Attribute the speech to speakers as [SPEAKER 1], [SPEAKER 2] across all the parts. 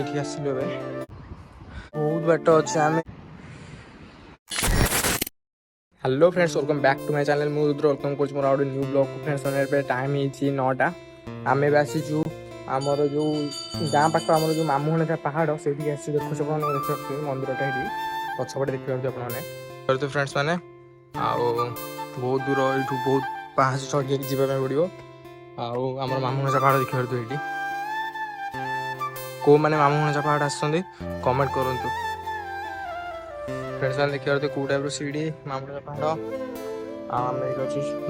[SPEAKER 1] ଏଠି ଆସିଲୁ ଏବେ ବହୁତ ବାଟ ଅଛି ଆମେ। Hello friends welcome back to my channel मु रुद्र वेलकम कर मोर आउट न्यू ब्लॉग को फ्रेंड्स पे टाइम ही 9टा आम ए आसीचु आमर जो गाँ पाख आम जो मामू था पहाड़ से आसी देखो सब देखिए मंदिरटा ये पछपटे देखिए आपने तो फ्रेंड्स मैंने आउ बहुत दूर यू बहुत पाँच चढ़ी जावाई पड़ो आमर मामू पहाड़ देखिए ये को मैंने मामू पहाड़ आसमेंट करूँ फ्रेंड्स मैंने देखिए तो कौ टाइप सीढ़ी मामू पहाड़ आम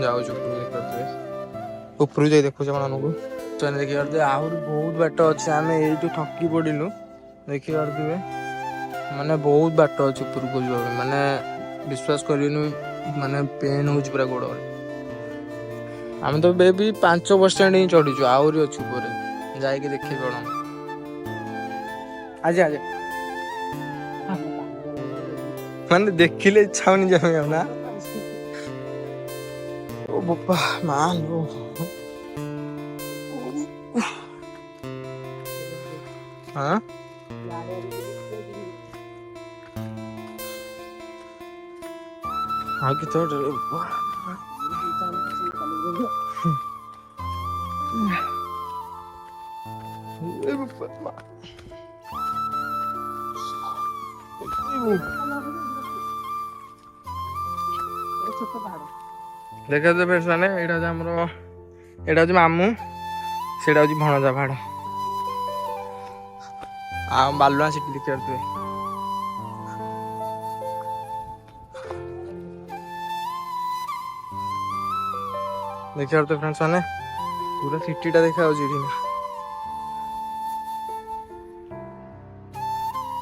[SPEAKER 1] जाऊँ देखिए ऊपर जाए देखो आपको मैंने देखिए आहरी बहुत बाट अच्छे आम ये थकी पड़ू देखिए माने बहुत बाट अच्छे ऊपर को माने विश्वास कर माने पेन हो पूरा गोड़ आम तो भी 5% ही चढ़ीचु आहरी अच्छे ऊपर जाइए देखिए कौन आज आज माने देखिले इच्छा होनी जाए ना ओ बापा मान लो हाँ आगे तो देखा तो फ्रेंड्स माने एटा हमर एटा हो मामू सेटा हो भणजा पहाड़ आ बालुआ सीट लिखे देखिए तो फ्रेंड्स माने पूरा सिटीटा देखा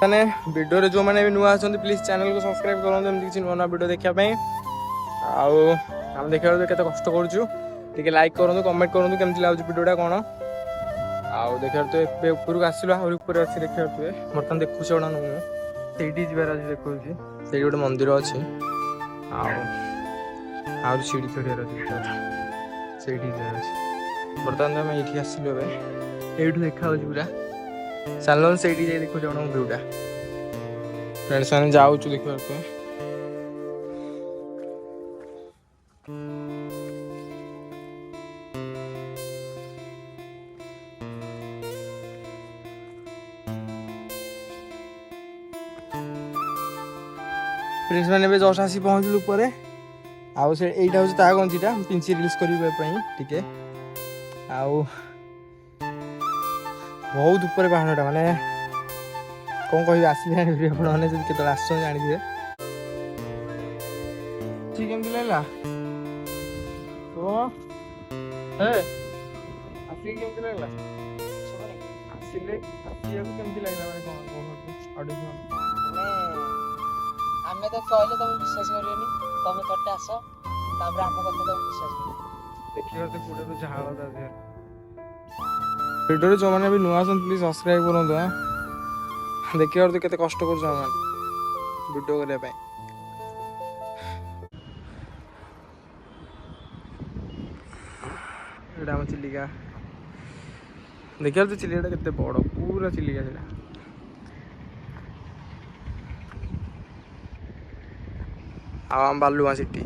[SPEAKER 1] माने वीडियो रे जो माने भी नुआ आछन प्लीज चैनल को सब्सक्राइब करन एमती किछि नुआ वीडियो देखिया पई आउ हम देखिया केते कष्ट करछु ठीक लाइक करन कमेंट करन केमति लागु वीडियोटा कोन आउ देखिया तो एपे ऊपर को आसिलो आउरी ऊपर अछि देखिया तो बर्तन देखु छडा नु सेठी जिबार अछि देखु छी सेठी गोटे मंदिर अछि आउ सीढ़ी चढ़ियार अछि सेठी जिबार अछि बर्तन हम एठी आसिलो बे एठु देखा होछि पूरा चलन से देखो जन व्यूटा फ्रेंड्स मैंने जाऊँ देखिए फ्रेंड्स मैंने जस्ट आसी पहुँचलु पर आउ से एटा होछि ता गंजीटा पिंची रिलीज करिवे पई ठीक आउ बहुत ऊपर पहाड़टा माने कौन कह आसले आपने जो आस जानिए केमती लगला तो आसिक केमती लगला आसिले केमती लगला माने कौन ऑडिशन
[SPEAKER 2] आमे तो कहले तुम विश्वास करियोनी तुम कटे आस तापर हम कथा तुम विश्वास करियो
[SPEAKER 1] देखियो तो पूरा तो झाड़ दा दे वीडियो जो मैंने भी नुआ प्लीज सब्सक्राइब करूँ देखिए तो केते कष्ट कर वीडियो करने चिलिका देखिए तो चिलिका केते बड़ पूरा चिलिका आम बालुआ सिटी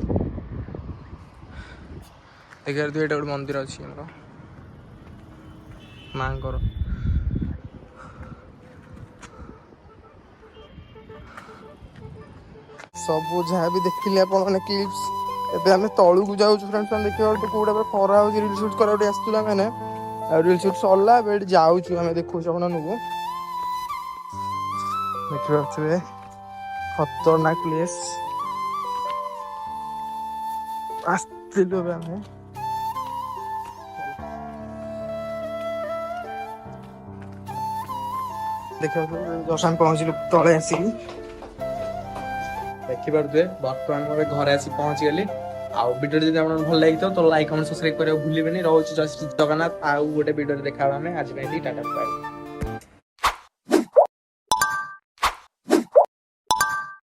[SPEAKER 1] देखिए तो ये गोटे मंदिर अच्छी माँ सब जहाँ भी देखिले आपने क्लिप्स एबे हमें तलू को जाऊँ फ्रेंड्स देखिए तो कौटा खरा हो रील शूट करा आसला मैंने रील शूट सरला जाऊँ आम देखो आपको देखिए खतरनाक प्लेस आसलु आम देखिए जस्ट आम पहुँचलु तले आसिक देखिपे बर्तमान मैं घर आसी पहुँच गली आउ वीडियो जब आपको भल लगी तो लाइक कमेंट सब्सक्राइब करने भूलें रोचे जय श्री जगन्नाथ आउ गोटे वीडियो देखा आज टाटा बाय।